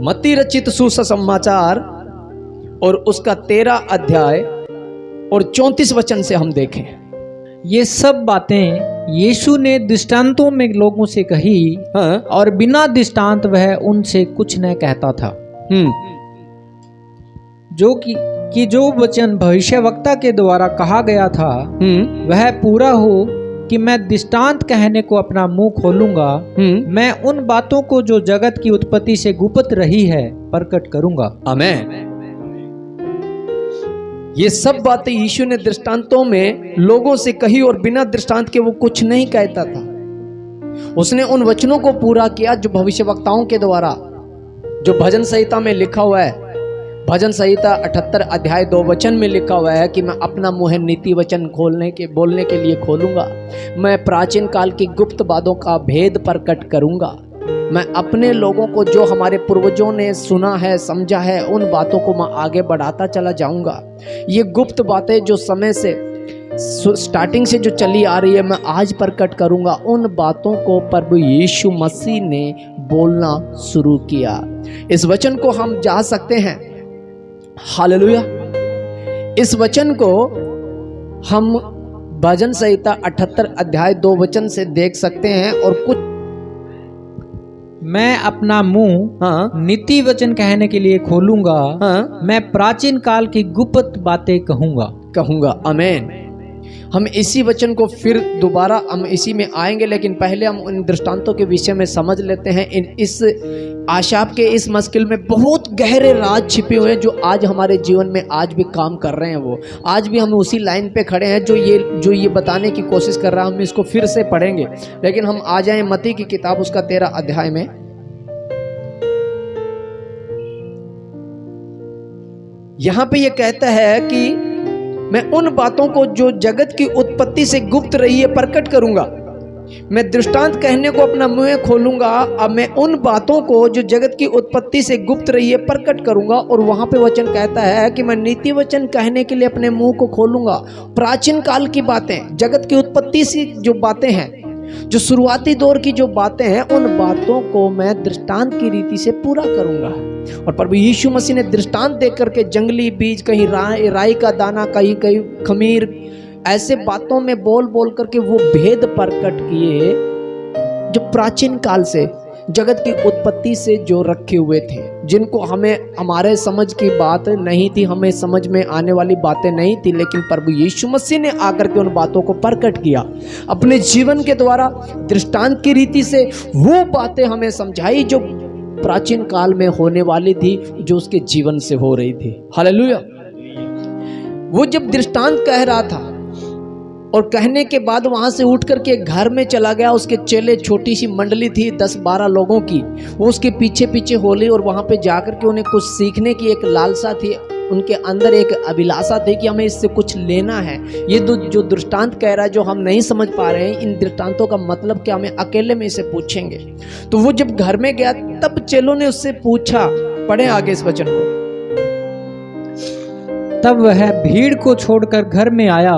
मत्ती रचित सुसमाचार और उसका 13 अध्याय और 34 वचन से हम देखें। ये सब बातें यीशु ने दृष्टांतों में लोगों से कही, हाँ। और बिना दृष्टांत वह उनसे कुछ न कहता था। जो वचन भविष्यवक्ता के द्वारा कहा गया था वह पूरा हो कि मैं दृष्टांत कहने को अपना मुंह खोलूंगा। मैं उन बातों को जो जगत की उत्पत्ति से गुप्त रही है प्रकट करूंगा। आमीन। ये सब बातें यीशु ने दृष्टांतों में लोगों से कही और बिना दृष्टांत के वो कुछ नहीं कहता था। उसने उन वचनों को पूरा किया जो भविष्यवक्ताओं के द्वारा, जो भजन संहिता में लिखा हुआ है। भजन संहिता 78 अध्याय 2 वचन में लिखा हुआ है कि मैं अपना मुंह नीति वचन बोलने के लिए खोलूंगा। मैं प्राचीन काल की गुप्त बातों का भेद प्रकट करूंगा। मैं अपने लोगों को जो हमारे पूर्वजों ने सुना है, समझा है, उन बातों को मैं आगे बढ़ाता चला जाऊंगा। ये गुप्त बातें जो समय से स्टार्टिंग से जो चली आ रही है, मैं आज प्रकट करूंगा। उन बातों को प्रभु यीशु मसीह ने बोलना शुरू किया। इस वचन को हम जा सकते हैं, हालेलुया। इस वचन को हम भजन संहिता 78 अध्याय 2 वचन से देख सकते हैं। और कुछ मैं अपना मुंह नीति वचन कहने के लिए खोलूंगा। मैं प्राचीन काल की गुप्त बातें कहूंगा। आमीन। हम इसी वचन को फिर दोबारा हम इसी में आएंगे, लेकिन पहले हम उन दृष्टांतों के विषय में समझ लेते हैं। इस आशाप के इस मस्किल में बहुत गहरे राज छिपे हुए हैं जो आज हमारे जीवन में आज भी काम कर रहे हैं। वो आज भी हम उसी लाइन पे खड़े हैं जो ये बताने की कोशिश कर रहा है। हम इसको फिर से पढ़ेंगे, लेकिन हम आ जाएं मत्ती की किताब उसका 13 अध्याय में। यहां पे ये कहता है कि मैं उन बातों को जो जगत की उत्पत्ति से गुप्त रही है प्रकट करूंगा। मैं दृष्टांत कहने को अपना मुंह खोलूंगा। अब मैं उन बातों को जो जगत की उत्पत्ति से गुप्त रही है प्रकट करूंगा। और वहां पे वचन कहता है कि मैं नीति वचन कहने के लिए अपने मुंह को खोलूंगा। प्राचीन काल की बातें, जगत की उत्पत्ति से जो बातें हैं, जो शुरुआती दौर की जो बातें हैं, उन बातों को मैं दृष्टांत की रीति से पूरा करूंगा। और प्रभु यीशु मसीह ने दृष्टांत देकर करके जंगली बीज, कहीं राई का दाना, कहीं खमीर, ऐसे बातों में बोल करके वो भेद प्रकट किए जो प्राचीन काल से जगत की उत्पत्ति से जो रखे हुए थे, जिनको हमें हमारे समझ की बात नहीं थी, हमें समझ में आने वाली बातें नहीं थी। लेकिन प्रभु यीशु मसीह ने आकर के उन बातों को प्रकट किया अपने जीवन के द्वारा, दृष्टांत की रीति से वो बातें हमें समझाई जो प्राचीन काल में होने वाली थी, जो उसके जीवन से हो रही थी। हालेलुया। वो जब दृष्टांत कह रहा था और कहने के बाद वहां से उठ करके घर में चला गया। उसके चेले, छोटी सी मंडली थी 10-12 लोगों की, वो उसके पीछे पीछे होली। और वहां पे जाकर के उन्हें कुछ सीखने की एक लालसा थी, उनके अंदर एक अभिलाषा थी कि हमें इससे कुछ लेना है। ये जो दृष्टांत कह रहा है, जो हम नहीं समझ पा रहे हैं, इन दृष्टांतों का मतलब क्या, हमें अकेले में इसे पूछेंगे। तो वो जब घर में गया तब चेलों ने उससे पूछा, पढ़े आगे इस वचन को। तब वह भीड़ को छोड़कर घर में आया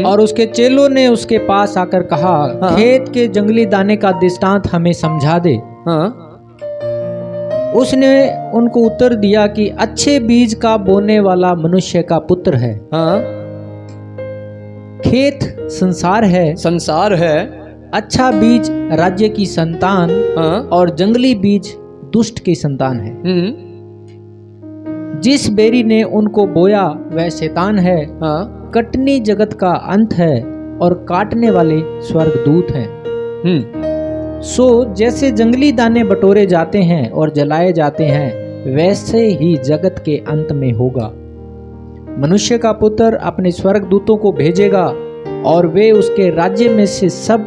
और उसके चेलों ने उसके पास आकर कहा, खेत के जंगली दाने का दृष्टांत हमें समझा दे। उसने उनको उत्तर दिया कि अच्छे बीज का बोने वाला मनुष्य का पुत्र है। खेत संसार है। अच्छा बीज राज्य की संतान और जंगली बीज दुष्ट की संतान है। जिस बेरी ने उनको बोया वह शैतान है। कटनी जगत का अंत है और काटने वाले स्वर्गदूत हैं। सो जैसे जंगली दाने बटोरे जाते हैं और जलाए जाते हैं, वैसे ही जगत के अंत में होगा। मनुष्य का पुत्र अपने स्वर्गदूतों को भेजेगा और वे उसके राज्य में से सब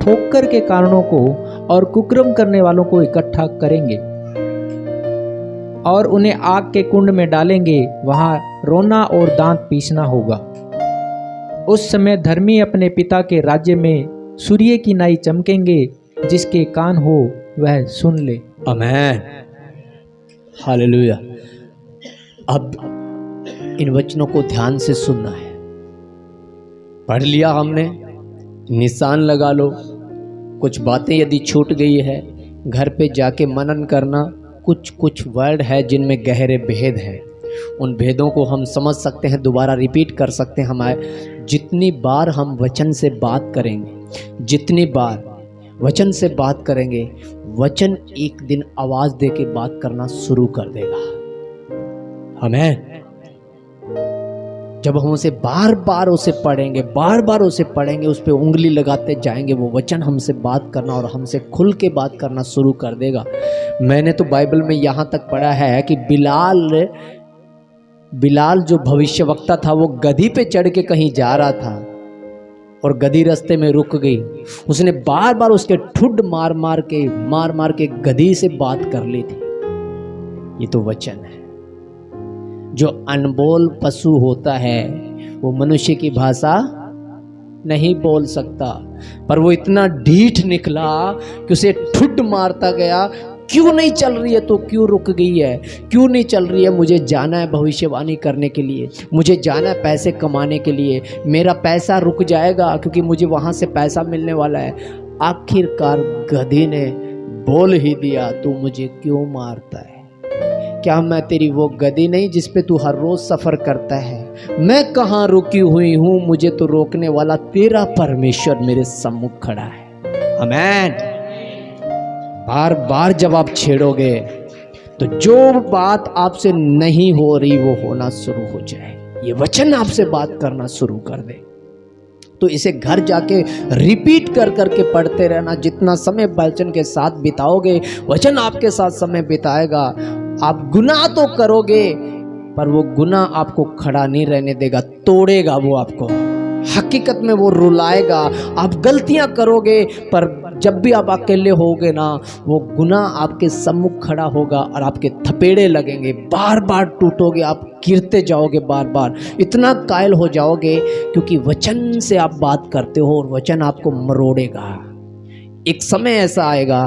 ठोकर के कारणों को और कुकर्म करने वालों को इकट्ठा करेंगे और उन्हें आग के कुंड में डालेंगे। वहां रोना और दांत पीसना होगा। उस समय धर्मी अपने पिता के राज्य में सूर्य की नाई चमकेंगे। जिसके कान हो वह सुन ले। आमीन। हालेलुया। अब इन वचनों को ध्यान से सुनना है। पढ़ लिया हमने, निशान लगा लो। कुछ बातें यदि छूट गई है, घर पे जाके मनन करना, कुछ कुछ वर्ड है जिनमें गहरे भेद हैं। उन भेदों को हम समझ सकते हैं, दोबारा रिपीट कर सकते हैं। हमारे जितनी बार हम वचन से बात करेंगे, जितनी बार वचन से बात करेंगे, वचन एक दिन आवाज दे के बात करना शुरू कर देगा। आमीन। जब हम उसे बार बार उसे पढ़ेंगे, बार बार उसे पढ़ेंगे, उस पर उंगली लगाते जाएंगे, वो वचन हमसे बात करना और हमसे खुल के बात करना शुरू कर देगा। मैंने तो बाइबल में यहाँ तक पढ़ा है कि बिलाल जो भविष्यवक्ता था, वो गधी पे चढ़ के कहीं जा रहा था और गधी रास्ते में रुक गई। उसने बार बार उसके ठुड मार मार के गधी से बात कर ली थी। ये तो वचन है। जो अनबोल पशु होता है वो मनुष्य की भाषा नहीं बोल सकता, पर वो इतना ढीठ निकला कि उसे ठुड मारता गया। क्यों नहीं चल रही है तो क्यों रुक गई है, क्यों नहीं चल रही है? मुझे जाना है भविष्यवाणी करने के लिए, मुझे जाना है पैसे कमाने के लिए, मेरा पैसा रुक जाएगा क्योंकि मुझे वहाँ से पैसा मिलने वाला है। आखिरकार गधी ने बोल ही दिया, तू मुझे क्यों मारता है? क्या मैं तेरी वो गधी नहीं जिस पे तू हर रोज सफर करता है? मैं कहाँ रुकी हुई हूँ, मुझे तो रोकने वाला तेरा परमेश्वर मेरे सम्मुख खड़ा है। आमीन। बार बार जब आप छेड़ोगे तो जो बात आपसे नहीं हो रही वो होना शुरू हो जाए। ये वचन आपसे बात करना शुरू कर दे तो इसे घर जाके रिपीट कर करके पढ़ते रहना। जितना समय वचन के साथ बिताओगे, वचन आपके साथ समय बिताएगा। आप गुनाह तो करोगे पर वो गुनाह आपको खड़ा नहीं रहने देगा, तोड़ेगा वो आपको। हकीकत में वो रुलाएगा। आप गलतियां करोगे पर जब भी आप अकेले होगे ना, वो गुनाह आपके सम्मुख खड़ा होगा और आपके थपेड़े लगेंगे। बार बार टूटोगे, आप गिरते जाओगे, बार बार इतना कायल हो जाओगे क्योंकि वचन से आप बात करते हो और वचन आपको मरोड़ेगा। एक समय ऐसा आएगा,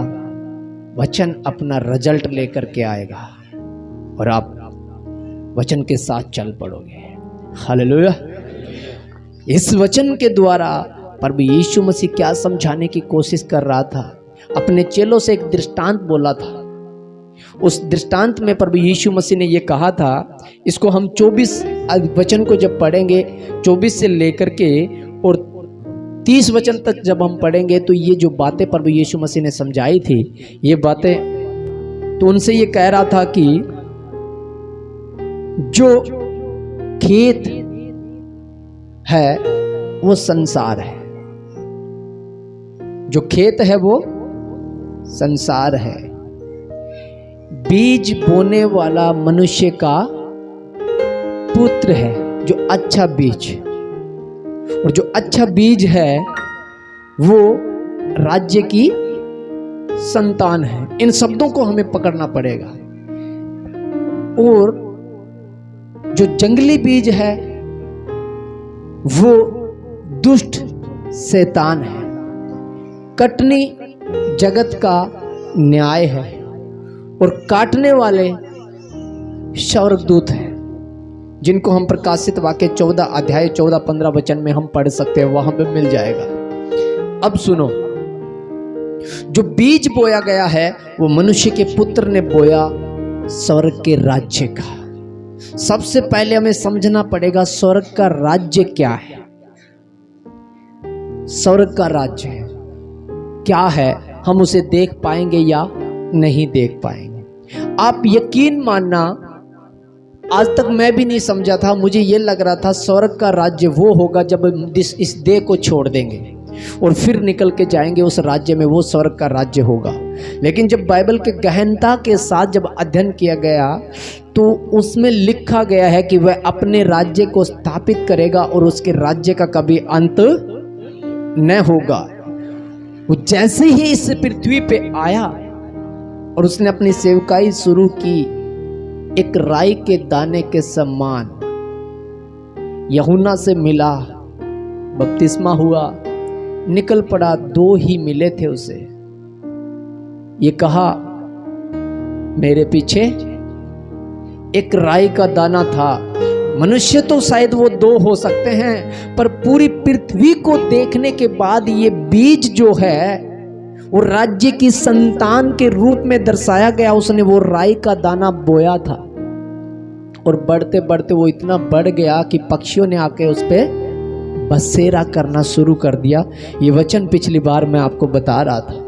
वचन अपना रिजल्ट लेकर के आएगा और आप वचन के साथ चल पड़ोगे। हालेलुया। इस वचन के द्वारा प्रभु यीशु मसीह क्या समझाने की कोशिश कर रहा था? अपने चेलों से एक दृष्टांत बोला था। उस दृष्टांत में प्रभु यीशु मसीह ने ये कहा था, इसको हम 24 वचन को जब पढ़ेंगे, 24 से लेकर के और 30 वचन तक जब हम पढ़ेंगे तो ये जो बातें प्रभु यीशु मसीह ने समझाई थी, ये बातें, तो उनसे ये कह रहा था कि जो खेत है वो संसार है, जो खेत है वो संसार है। बीज बोने वाला मनुष्य का पुत्र है, जो अच्छा बीज, और जो अच्छा बीज है वो राज्य की संतान है। इन शब्दों को हमें पकड़ना पड़ेगा। और जो जंगली बीज है वो दुष्ट शैतान है। कटनी जगत का न्याय है और काटने वाले स्वर्गदूत हैं, जिनको हम प्रकाशित वाक्य 14 अध्याय 14-15 वचन में हम पढ़ सकते हैं, वहां पे मिल जाएगा। अब सुनो, जो बीज बोया गया है वो मनुष्य के पुत्र ने बोया स्वर्ग के राज्य का। सबसे पहले हमें समझना पड़ेगा स्वर्ग का राज्य क्या है। स्वर्ग का राज्य है क्या है, हम उसे देख पाएंगे या नहीं देख पाएंगे। आप यकीन मानना, आज तक मैं भी नहीं समझा था। मुझे ये लग रहा था स्वर्ग का राज्य वो होगा जब इस देह को छोड़ देंगे और फिर निकल के जाएंगे उस राज्य में, वो स्वर्ग का राज्य होगा। लेकिन जब बाइबल के गहनता के साथ जब अध्ययन किया गया तो उसमें लिखा गया है कि वह अपने राज्य को स्थापित करेगा और उसके राज्य का कभी अंत न होगा। वो जैसे ही इस पृथ्वी पे आया और उसने अपनी सेवकाई शुरू की, एक राई के दाने के समान यूहन्ना से मिला, बपतिस्मा हुआ, निकल पड़ा। 2 ही मिले थे उसे। ये कहा मेरे पीछे, एक राई का दाना था। मनुष्य तो शायद वो 2 हो सकते हैं, पर पूरी पृथ्वी को देखने के बाद ये बीज जो है वो राज्य की संतान के रूप में दर्शाया गया। उसने वो राई का दाना बोया था और बढ़ते बढ़ते वो इतना बढ़ गया कि पक्षियों ने आके उस पर बसेरा करना शुरू कर दिया। ये वचन पिछली बार मैं आपको बता रहा था।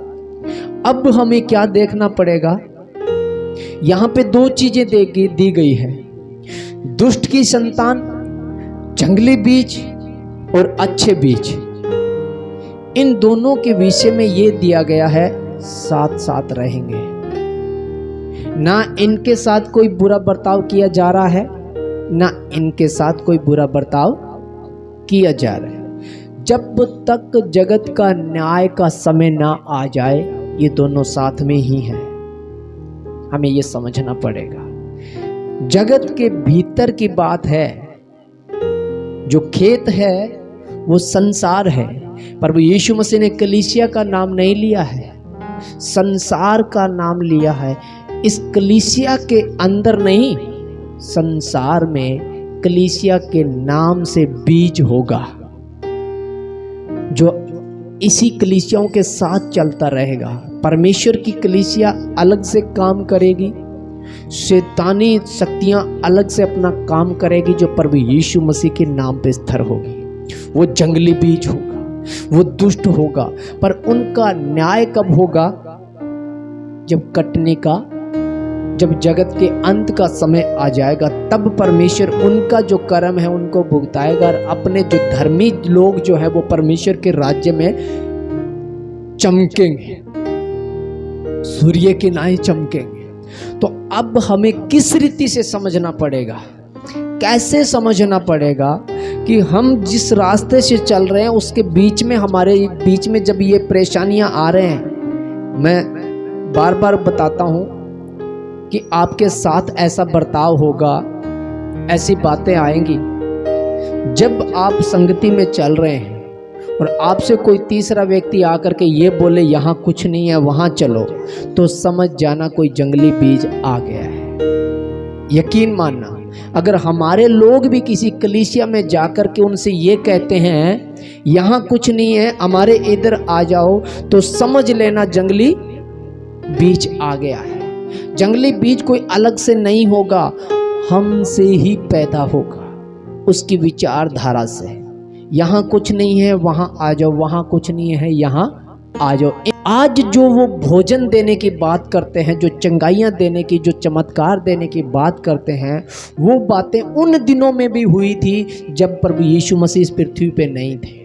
अब हमें क्या देखना पड़ेगा, यहां पे दो चीजें दी गई है, दुष्ट की संतान, जंगली बीज और अच्छे बीज। इन दोनों के विषय में ये दिया गया है, साथ साथ रहेंगे, ना इनके साथ कोई बुरा बर्ताव किया जा रहा है, ना इनके साथ कोई बुरा बर्ताव किया जा रहा है। जब तक जगत का न्याय का समय ना आ जाए, ये दोनों साथ में ही हैं। हमें ये समझना पड़ेगा। जगत के भीतर की बात है, जो खेत है वो संसार है। पर यीशु मसीह ने कलीसिया का नाम नहीं लिया है, संसार का नाम लिया है। इस कलीसिया के अंदर नहीं, संसार में कलीसिया के नाम से बीज होगा, जो इसी कलीसियाओं के साथ चलता रहेगा। परमेश्वर की कलीसिया अलग से काम करेगी, शैतानी शक्तियां अलग से अपना काम करेगी, जो प्रभु यीशु मसीह के नाम पे स्थिर होगी। वो जंगली बीज होगा, वो दुष्ट होगा, पर उनका न्याय कब होगा? जब कटने का, जब जगत के अंत का समय आ जाएगा, तब परमेश्वर उनका जो कर्म है उनको भुगताएगा और अपने जो धर्मी लोग जो है वो परमेश्वर के राज्य में चमकेंगे, सूर्य के नाई चमकेंगे। तो अब हमें किस रीति से समझना पड़ेगा, कैसे समझना पड़ेगा कि हम जिस रास्ते से चल रहे हैं उसके बीच में, हमारे बीच में जब ये परेशानियां आ रहे हैं, मैं बार बार बताता हूं कि आपके साथ ऐसा बर्ताव होगा, ऐसी बातें आएंगी। जब आप संगति में चल रहे हैं और आपसे कोई तीसरा व्यक्ति आकर के ये बोले यहाँ कुछ नहीं है, वहाँ चलो, तो समझ जाना कोई जंगली बीज आ गया है। यकीन मानना, अगर हमारे लोग भी किसी कलीसिया में जाकर के उनसे ये कहते हैं यहाँ कुछ नहीं है, हमारे इधर आ जाओ, तो समझ लेना जंगली बीज आ गया है। जंगली बीज कोई अलग से नहीं होगा, हमसे ही पैदा होगा, उसकी विचारधारा से। यहाँ कुछ नहीं है, वहाँ आ जाओ, वहाँ कुछ नहीं है, यहाँ आ जाओ। आज जो वो भोजन देने की बात करते हैं, जो चंगाइयाँ देने की, जो चमत्कार देने की बात करते हैं, वो बातें उन दिनों में भी हुई थी जब प्रभु यीशु मसीह इस पृथ्वी पे नहीं थे।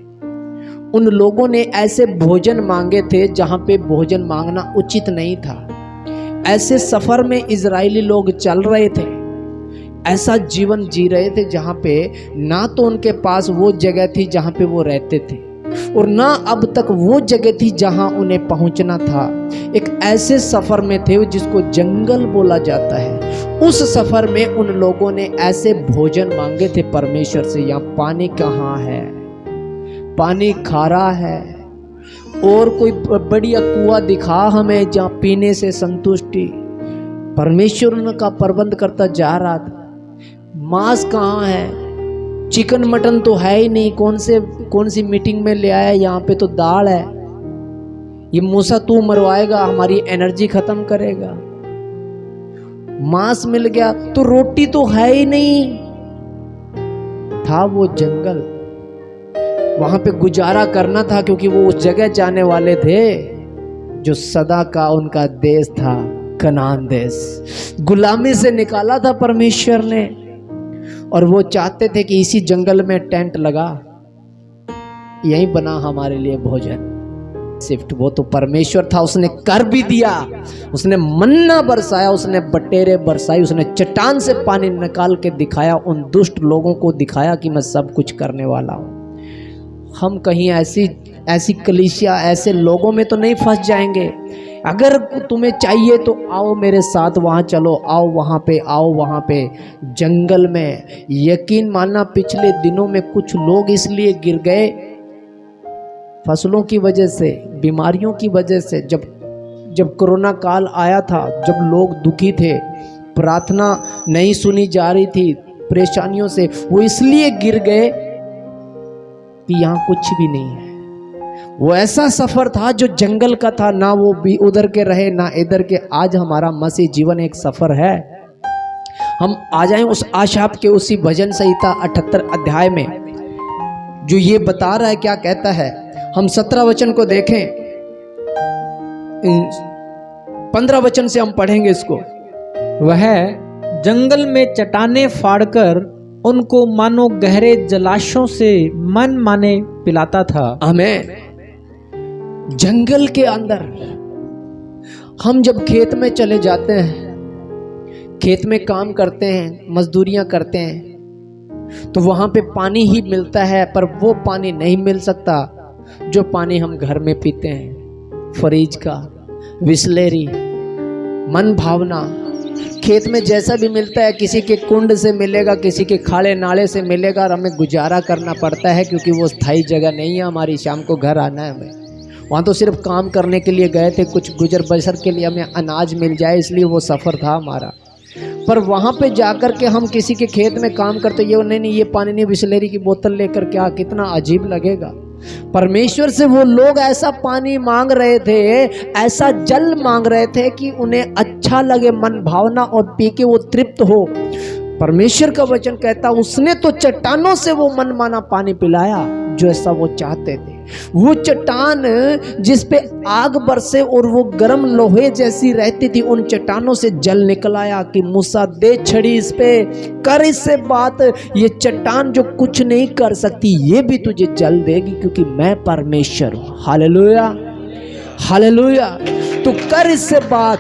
उन लोगों ने ऐसे भोजन मांगे थे जहाँ पे भोजन मांगना उचित नहीं था। ऐसे सफर में इजरायली लोग चल रहे थे, ऐसा जीवन जी रहे थे जहाँ पे ना तो उनके पास वो जगह थी जहाँ पे वो रहते थे, और ना अब तक वो जगह थी जहाँ उन्हें पहुँचना था। एक ऐसे सफर में थे जिसको जंगल बोला जाता है। उस सफर में उन लोगों ने ऐसे भोजन मांगे थे परमेश्वर से, यहाँ पानी कहाँ है, पानी खारा है, और कोई बढ़िया कुआं दिखा हमें जहाँ पीने से संतुष्टि। परमेश्वर उनका प्रबंध करता जा रहा था। मांस कहाँ है, चिकन मटन तो है ही नहीं, कौन सी मीटिंग में ले आया, यहाँ पे तो दाल है, ये मूसा तू मरवाएगा, हमारी एनर्जी खत्म करेगा। मांस मिल गया तो रोटी तो है ही नहीं, था वो जंगल, वहां पे गुजारा करना था, क्योंकि वो उस जगह जाने वाले थे जो सदा का उनका देश था, कनान देश। गुलामी से निकाला था परमेश्वर ने, और वो चाहते थे कि इसी जंगल में टेंट लगा, यहीं बना हमारे लिए भोजन शिफ्ट। वो तो परमेश्वर था, उसने कर भी दिया, उसने मन्ना बरसाया, उसने बटेरे बरसाई, उसने चट्टान से पानी निकाल के दिखाया, उन दुष्ट लोगों को दिखाया कि मैं सब कुछ करने वाला हूं। हम कहीं ऐसी कलीसिया, ऐसे लोगों में तो नहीं फंस जाएंगे। अगर तुम्हें चाहिए तो आओ मेरे साथ, वहाँ चलो, आओ वहाँ पे, आओ वहाँ पे जंगल में। यकीन मानना, पिछले दिनों में कुछ लोग इसलिए गिर गए फसलों की वजह से, बीमारियों की वजह से। जब कोरोना काल आया था, जब लोग दुखी थे, प्रार्थना नहीं सुनी जा रही थी परेशानियों से, वो इसलिए गिर गए कि यहाँ कुछ भी नहीं है, वो ऐसा सफर था जो जंगल का था, ना वो भी उधर के रहे ना इधर के। आज हमारा मसीह जीवन एक सफर है। हम आ जाएं उस आशाप के उसी भजन संहिता 78 अध्याय में, जो ये बता रहा है, क्या कहता है। हम 17 वचन को देखें, 15 वचन से हम पढ़ेंगे इसको। वह जंगल में चट्टानें फाड़कर उनको मानो गहरे जलाशयों से मन माने पिलाता था। हमें जंगल के अंदर, हम जब खेत में चले जाते हैं, खेत में काम करते हैं, मजदूरियां करते हैं, तो वहां पे पानी ही मिलता है, पर वो पानी नहीं मिल सकता जो पानी हम घर में पीते हैं। फ्रिज का, बिसलेरी, मन भावना, खेत में जैसा भी मिलता है, किसी के कुंड से मिलेगा, किसी के खाड़े नाले से मिलेगा, और हमें गुजारा करना पड़ता है क्योंकि वो स्थायी जगह नहीं है हमारी। शाम को घर आना है हमें। वहाँ तो सिर्फ काम करने के लिए गए थे, कुछ गुजर बसर के लिए हमें अनाज मिल जाए, इसलिए वो सफ़र था हमारा। पर वहाँ पे जाकर के हम किसी के खेत में काम करते, ये नहीं ये पानी नहीं, बिसलेरी की बोतल लेकर, क्या कितना अजीब लगेगा। परमेश्वर से वो लोग ऐसा पानी मांग रहे थे, ऐसा जल मांग रहे थे कि उन्हें अच्छा लगे, मन भावना, और पी के वो तृप्त हो। परमेश्वर का वचन कहता, उसने तो चट्टानों से वो मन माना पानी पिलाया जो ऐसा वो चाहते थे। वो चट्टान जिस पे आग बरसे और वो गर्म लोहे जैसी रहती थी, उन चट्टानों से जल निकल आया कि मूसा दे छड़ी इस पे, कर इससे बात। ये चट्टान जो कुछ नहीं कर सकती, ये भी तुझे जल देगी क्योंकि मैं परमेश्वर हूं। Hallelujah, hallelujah. तो कर इससे बात,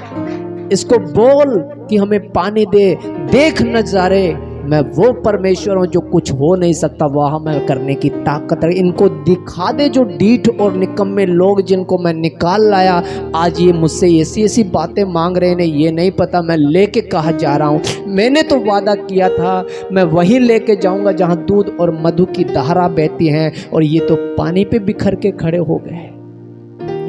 इसको बोल कि हमें पानी दे। देख नजारे, मैं वो परमेश्वर हूं जो कुछ हो नहीं सकता, वह मैं करने की ताकत है। इनको दिखा दे जो डीठ और निकम्मे लोग जिनको मैं निकाल लाया, आज ये मुझसे ऐसी ऐसी बातें मांग रहे हैं, ये नहीं पता मैं लेके कहाँ जा रहा हूँ। मैंने तो वादा किया था मैं वहीं लेके जाऊंगा जहाँ दूध और मधु की धारा बहती हैं, और ये तो पानी पे बिखर के खड़े हो गए।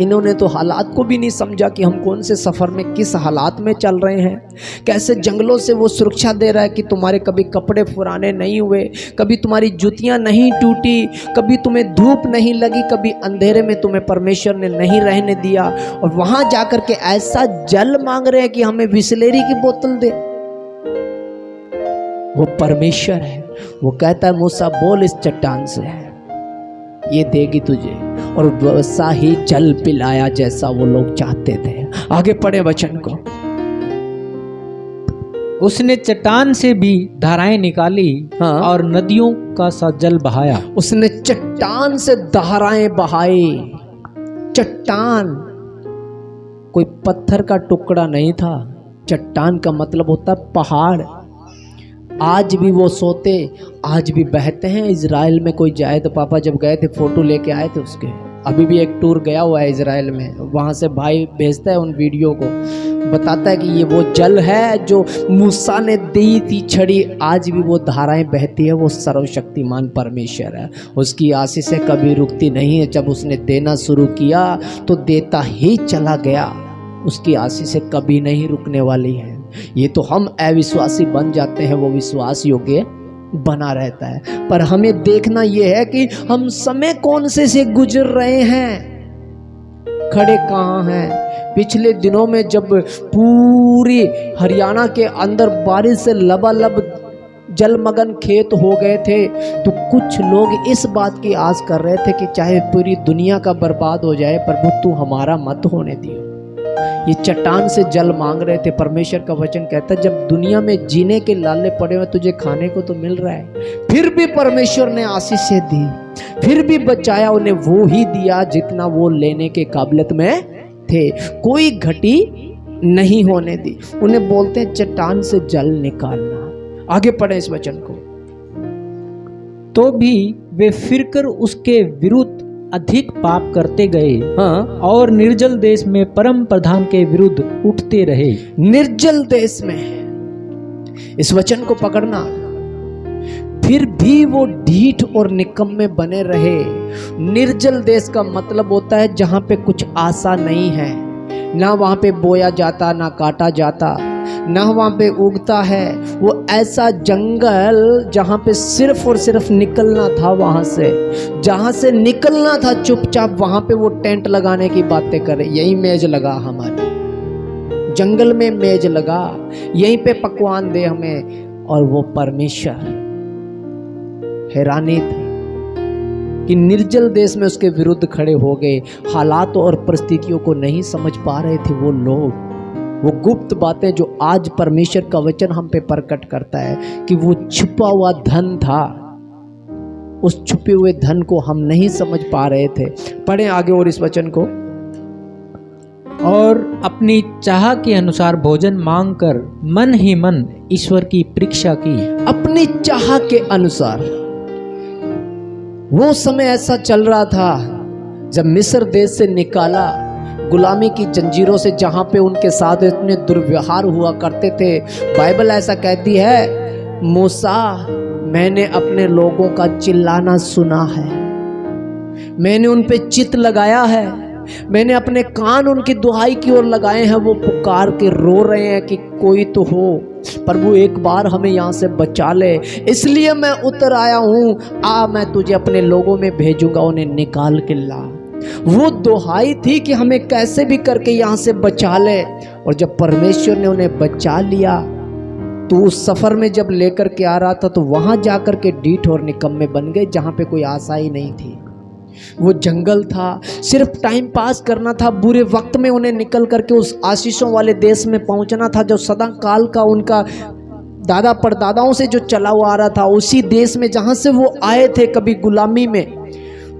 इन्होंने तो हालात को भी नहीं समझा कि हम कौन से सफ़र में, किस हालात में चल रहे हैं। कैसे जंगलों से वो सुरक्षा दे रहा है कि तुम्हारे कभी कपड़े पुराने नहीं हुए, कभी तुम्हारी जूतियां नहीं टूटी, कभी तुम्हें धूप नहीं लगी, कभी अंधेरे में तुम्हें परमेश्वर ने नहीं रहने दिया। और वहां जाकर के ऐसा जल मांग रहे हैं कि हमें बिसलेरी की बोतल दे। वो परमेश्वर है, वो कहता है मूसा बोल इस चट्टान से, ये देगी तुझे, और वैसा ही जल पिलाया जैसा वो लोग चाहते थे। आगे पढ़े वचन को। उसने चट्टान से भी धाराएं निकाली, हाँ। और नदियों का सा जल बहाया। उसने चट्टान से धाराएं बहाई। चट्टान कोई पत्थर का टुकड़ा नहीं था, चट्टान का मतलब होता है पहाड़। आज भी वो सोते, आज भी बहते हैं। इजराइल में कोई जाए तो, पापा जब गए थे फोटो लेके आए थे उसके, अभी भी एक टूर गया हुआ है इजराइल में, वहाँ से भाई भेजता है उन वीडियो को, बताता है कि ये वो जल है जो मूसा ने दी थी छड़ी, आज भी वो धाराएं बहती है। वो सर्वशक्तिमान परमेश्वर है, उसकी आशीषें कभी रुकती नहीं है। जब उसने देना शुरू किया तो देता ही चला गया, उसकी आशीषें कभी नहीं रुकने वाली है। ये तो हम अविश्वासी बन जाते हैं, वो विश्वास योग्य बना रहता है। पर हमें देखना यह है कि हम समय कौन से गुजर रहे हैं, खड़े कहाँ हैं। पिछले दिनों में जब पूरी हरियाणा के अंदर बारिश से लबालब जलमग्न खेत हो गए थे, तो कुछ लोग इस बात की आस कर रहे थे कि चाहे पूरी दुनिया का बर्बाद हो जाए, प्रभु तू हमारा मत होने दियो। ये चट्टान से जल मांग रहे थे। परमेश्वर का वचन कहता है जब दुनिया में जीने के लाले पड़े हुए, तुझे खाने को तो मिल रहा है, फिर भी परमेश्वर ने आशीषें दी, फिर भी बचाया, उन्हें वो ही दिया जितना वो लेने के काबिलियत में थे, कोई घटी नहीं होने दी। उन्हें बोलते हैं चट्टान से जल निकालना। आगे पढ़े इस वचन को। तो भी वे फिरकर उसके विरुद्ध अधिक पाप करते गए, हाँ, और निर्जल देश में परम प्रधान के विरुद्ध उठते रहे। निर्जल देश में, इस वचन को पकड़ना, फिर भी वो ढीठ और निकम्मे बने रहे। निर्जल देश का मतलब होता है जहां पे कुछ आशा नहीं है, ना वहां पे बोया जाता, ना काटा जाता, ना वहाँ पे उगता है। वो ऐसा जंगल जहाँ पे सिर्फ और सिर्फ निकलना था, वहाँ से जहाँ से निकलना था चुपचाप, वहाँ पे वो टेंट लगाने की बातें करे। यही मेज लगा हमारे जंगल में, मेज लगा, यहीं पे पकवान दे हमें। और वो परमेश्वर हैरानी थी कि निर्जल देश में उसके विरुद्ध खड़े हो गए। हालात और परिस्थितियों को नहीं समझ पा रहे थे वो लोग। वो गुप्त बातें जो आज परमेश्वर का वचन हम पे प्रकट करता है कि वो छुपा हुआ धन था, उस छुपे हुए धन को हम नहीं समझ पा रहे थे। पढ़ें आगे और इस वचन को। और अपनी चाह के अनुसार भोजन मांगकर मन ही मन ईश्वर की परीक्षा की। अपनी चाह के अनुसार। वो समय ऐसा चल रहा था जब मिस्र देश से निकाला, गुलामी की जंजीरों से, जहां पे उनके साथ इतने दुर्व्यवहार हुआ करते थे। बाइबल ऐसा कहती है, मूसा मैंने अपने लोगों का चिल्लाना सुना है, मैंने उन पे चित्त लगाया है, मैंने अपने कान उनकी दुहाई की ओर लगाए हैं। वो पुकार के रो रहे हैं कि कोई तो हो, प्रभु एक बार हमें यहाँ से बचा ले, इसलिए मैं उतर आया हूँ। आ मैं तुझे अपने लोगों में भेजूंगा, उन्हें निकाल के ला। वो दुहाई थी कि हमें कैसे भी करके यहाँ से बचा ले। और जब परमेश्वर ने उन्हें बचा लिया तो उस सफर में जब लेकर के आ रहा था तो वहां जाकर के डीठ और निकम्मे बन गए, जहां पे कोई आशा ही नहीं थी। वो जंगल था, सिर्फ टाइम पास करना था। बुरे वक्त में उन्हें निकल करके उस आशीषों वाले देश में पहुंचना था जो सदा काल का उनका दादा परदादाओं से जो चला हुआ आ रहा था। उसी देश में जहां से वो आए थे कभी गुलामी में,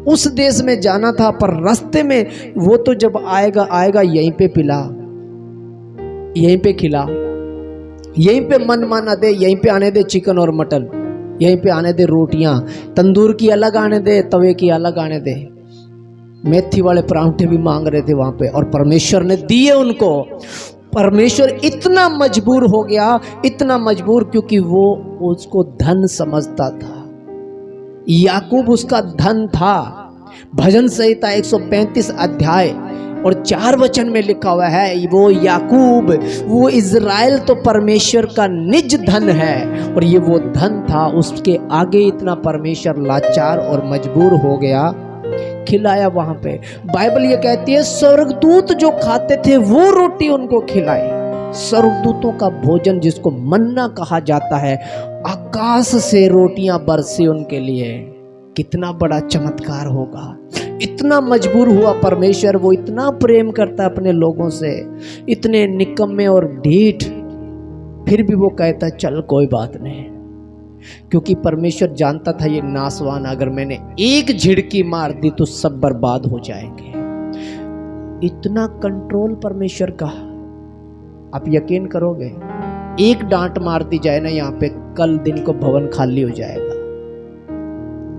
उस देश में जाना था। पर रास्ते में वो तो जब आएगा आएगा यहीं पे पिला, यहीं पे खिला, यहीं पे मन माना दे, यहीं पे आने दे चिकन और मटन, यहीं पे आने दे रोटियां, तंदूर की अलग आने दे, तवे की अलग आने दे। मेथी वाले परांठे भी मांग रहे थे वहां पे, और परमेश्वर ने दिए उनको। परमेश्वर इतना मजबूर हो गया, इतना मजबूर, क्योंकि वो उसको धन समझता था। याकूब उसका धन था। भजन संहिता 135 अध्याय और 4 वचन में लिखा हुआ है, वो याकूब, वो इज़राइल तो परमेश्वर का निज धन है। और ये वो धन था, उसके आगे इतना परमेश्वर लाचार और मजबूर हो गया, खिलाया वहां पे। बाइबल ये कहती है स्वर्गदूत जो खाते थे वो रोटी उनको खिलाई। स्वर्गदूतों का भोजन जिसको मन्ना कहा जाता है, आकाश से रोटियां बरसी उनके लिए। कितना बड़ा चमत्कार होगा। इतना मजबूर हुआ परमेश्वर, वो इतना प्रेम करता है अपने लोगों से, इतने निकम्मे और ढीठ, फिर भी वो कहता चल कोई बात नहीं, क्योंकि परमेश्वर जानता था ये नासवान अगर मैंने एक झिड़की मार दी तो सब बर्बाद हो जाएंगे। इतना कंट्रोल परमेश्वर का, आप यकीन करोगे एक डांट मार दी जाए ना यहाँ पे, कल दिन को भवन खाली हो जाएगा।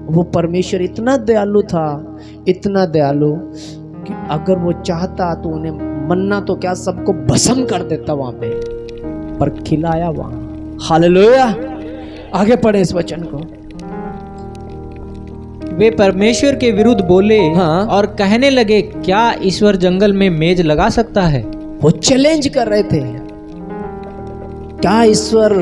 वो परमेश्वर इतना दयालु था, इतना दयालु कि अगर वो चाहता तो उन्हें मन्ना तो क्या सबको भस्म कर देता वहां पे, पर खिलाया वहां। हालेलुया। आगे पढ़े इस वचन को। वे परमेश्वर के विरुद्ध बोले और कहने लगे, क्या ईश्वर जंगल में मेज लगा सकता है? वो चैलेंज कर रहे थे, क्या ईश्वर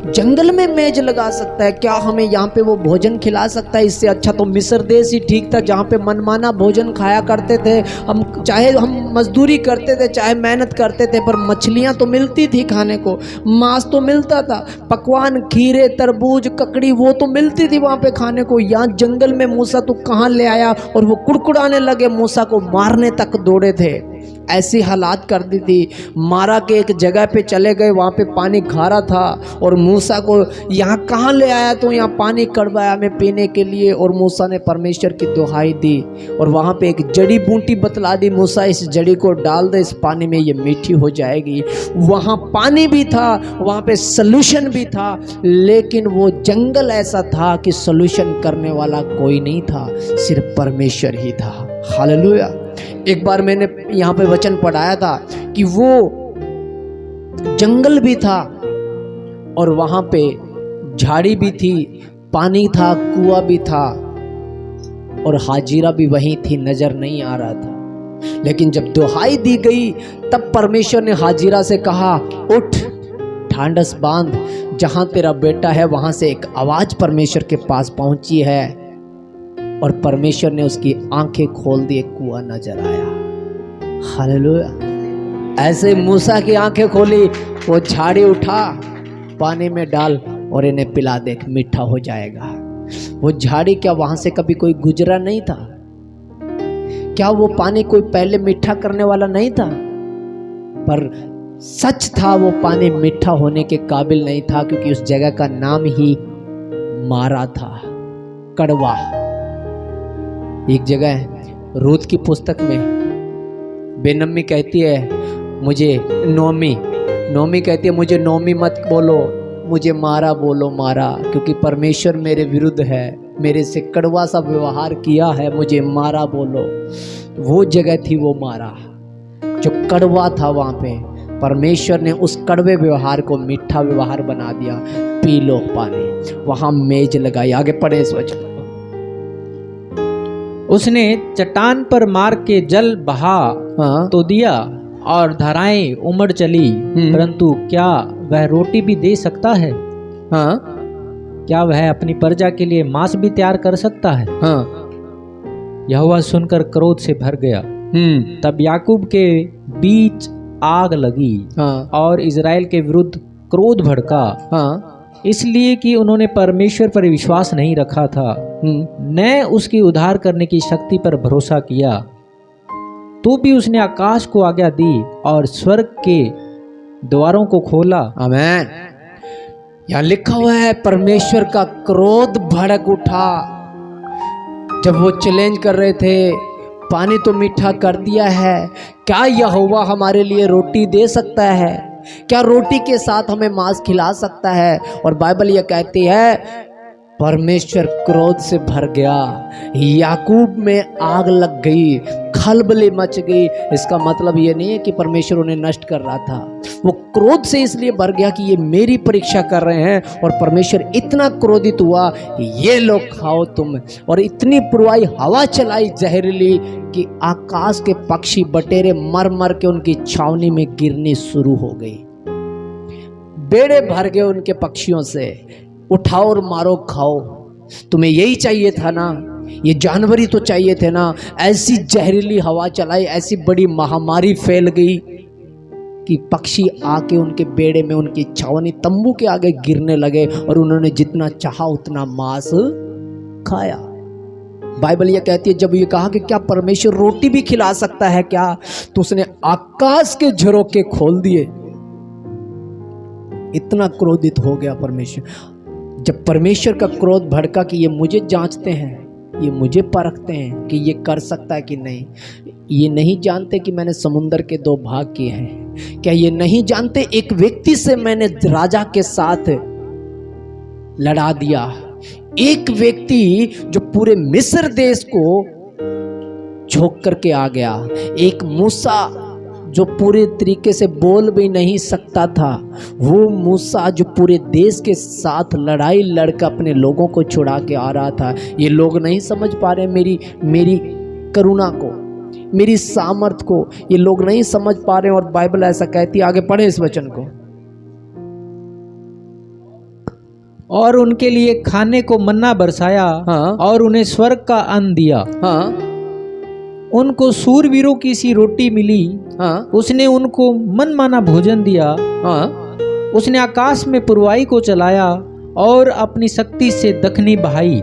जंगल में मेज लगा सकता है? क्या हमें यहाँ पे वो भोजन खिला सकता है? इससे अच्छा तो मिस्र देश ही ठीक था, जहाँ पे मनमाना भोजन खाया करते थे हम। चाहे हम मजदूरी करते थे, चाहे मेहनत करते थे, पर मछलियाँ तो मिलती थी खाने को, मांस तो मिलता था, पकवान, खीरे, तरबूज, ककड़ी, वो तो मिलती थी वहाँ पे खाने को। यहाँ जंगल में मूसा तो कहाँ ले आया? और वो कुड़कुड़ाने लगे, मूसा को मारने तक दौड़े थे। ऐसी हालात कर दी थी। मारा के एक जगह पे चले गए, वहाँ पे पानी खारा था, और मूसा को यहाँ कहाँ ले आया? तो यहाँ पानी कड़वाया हमें पीने के लिए। और मूसा ने परमेश्वर की दुहाई दी, और वहाँ पे एक जड़ी बूटी बतला दी, मूसा इस जड़ी को डाल दे इस पानी में, ये मीठी हो जाएगी। वहाँ पानी भी था, वहाँ पे सलूशन भी था, लेकिन वो जंगल ऐसा था कि सलूशन करने वाला कोई नहीं था, सिर्फ परमेश्वर ही था। हालेलुया। एक बार मैंने यहाँ पे वचन पढ़ाया था कि वो जंगल भी था और वहां पे झाड़ी भी थी, पानी था, कुआं भी था, और हाजिरा भी वहीं थी, नजर नहीं आ रहा था। लेकिन जब दुहाई दी गई तब परमेश्वर ने हाजिरा से कहा, उठ ढांढस बांध, जहां तेरा बेटा है वहां से एक आवाज परमेश्वर के पास पहुंची है। और परमेश्वर ने उसकी आंखें खोल दी, एक कुआं नजर आया। हालेलुया। ऐसे मूसा की आंखें खोली, वो झाड़ी उठा, पानी में डाल और इन्हें पिला दे, मीठा हो जाएगा। वो झाड़ी क्या वहां से कभी कोई गुजरा नहीं था? क्या वो पानी कोई पहले मीठा करने वाला नहीं था? पर सच था, वो पानी मीठा होने के काबिल नहीं था, क्योंकि उस जगह का नाम ही मारा था, कड़वा। एक जगह है रूत की पुस्तक में, बेनम्मी कहती है मुझे, नोमी कहती है मुझे नोमी मत बोलो, मुझे मारा बोलो, मारा, क्योंकि परमेश्वर मेरे विरुद्ध है, मेरे से कड़वा सा व्यवहार किया है, मुझे मारा बोलो। वो जगह थी वो मारा, जो कड़वा था। वहां पे परमेश्वर ने उस कड़वे व्यवहार को मीठा व्यवहार बना दिया। पी लो पानी। वहां मेज लगाई। आगे पढ़े इस वचन। उसने चट्टान पर मार के जल बहा तो दिया और धाराएं उमड़ चली, परंतु क्या वह रोटी भी दे सकता है? क्या वह अपनी प्रजा के लिए मांस भी तैयार कर सकता है? यहोवा सुनकर क्रोध से भर गया। तब याकूब के बीच आग लगी और इजराइल के विरुद्ध क्रोध भड़का, इसलिए कि उन्होंने परमेश्वर पर विश्वास नहीं रखा था, न उसकी उद्धार करने की शक्ति पर भरोसा किया। तो भी उसने आकाश को आज्ञा दी और स्वर्ग के द्वारों को खोला। आमीन। यहाँ लिखा हुआ है परमेश्वर का क्रोध भड़क उठा जब वो चैलेंज कर रहे थे, पानी तो मीठा कर दिया है, क्या यहोवा हमारे लिए रोटी दे सकता है? क्या रोटी के साथ हमें मांस खिला सकता है? और बाइबल यह कहती है परमेश्वर क्रोध से भर गया, याकूब में आग लग गई, खलबली मच गई। इसका मतलब ये नहीं है कि परमेश्वर उन्हें नष्ट कर रहा था, वो क्रोध से इसलिए भर गया कि ये मेरी परीक्षा कर रहे हैं। और परमेश्वर इतना क्रोधित हुआ, ये लोग खाओ तुम, और इतनी पुरवाई हवा चलाई जहरीली कि आकाश के पक्षी बटेरे मर मर के उनकी छावनी में गिरनी शुरू हो गई। बेड़े भर गए उनके पक्षियों से। उठाओ और मारो खाओ। तुम्हें यही चाहिए था ना, ये जानवर ही तो चाहिए थे ना। ऐसी जहरीली हवा चलाई, ऐसी बड़ी महामारी फैल गई कि पक्षी आके उनके बेड़े में, उनकी छावनी तंबू के आगे गिरने लगे, और उन्होंने जितना चाहा उतना मांस खाया। बाइबल ये कहती है जब ये कहा कि क्या परमेश्वर रोटी भी खिला सकता है क्या, तो उसने आकाश के झरोखे खोल दिए। इतना क्रोधित हो गया परमेश्वर। जब परमेश्वर का क्रोध भड़का कि ये मुझे जांचते हैं, ये मुझे परखते हैं कि ये कर सकता है कि नहीं, ये नहीं जानते कि मैंने समुंदर के 2 भाग किए हैं, क्या ये नहीं जानते एक व्यक्ति से मैंने राजा के साथ लड़ा दिया, एक व्यक्ति जो पूरे मिस्र देश को झोंक करके आ गया, एक मूसा जो पूरे तरीके से बोल भी नहीं सकता था, वो मूसा जो पूरे देश के साथ लड़ाई लड़कर अपने लोगों को छुड़ा के आ रहा था। ये लोग नहीं समझ पा रहे मेरी करुणा को, मेरी सामर्थ को, ये लोग नहीं समझ पा रहे। और बाइबल ऐसा कहती है, आगे पढ़े इस वचन को। और उनके लिए खाने को मन्ना बरसाया, और उन्हें स्वर्ग का अन्न दिया। उनको सूरवीरों की सी रोटी मिली। उसने उनको मनमाना भोजन दिया। उसने आकाश में पुरवाई को चलाया और अपनी शक्ति से दखनी बहाई,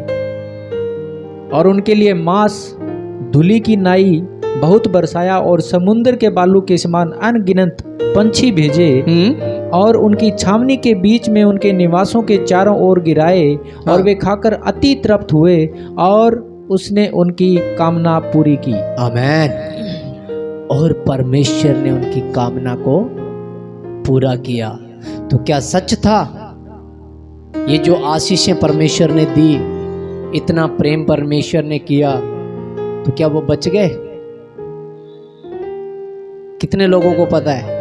और उनके लिए मांस धूलि की नाई बहुत बरसाया, और समुद्र के बालू के समान अनगिनत पंछी भेजे, और उनकी छावनी के बीच में उनके निवासों के चारों ओर गिराए, और वे खाकर अति तृप्त हुए, और उसने उनकी कामना पूरी की। आमीन। और परमेश्वर ने उनकी कामना को पूरा किया। तो क्या सच था? ये जो आशीषें परमेश्वर ने दी, इतना प्रेम परमेश्वर ने किया, तो क्या वो बच गए? कितने लोगों को पता है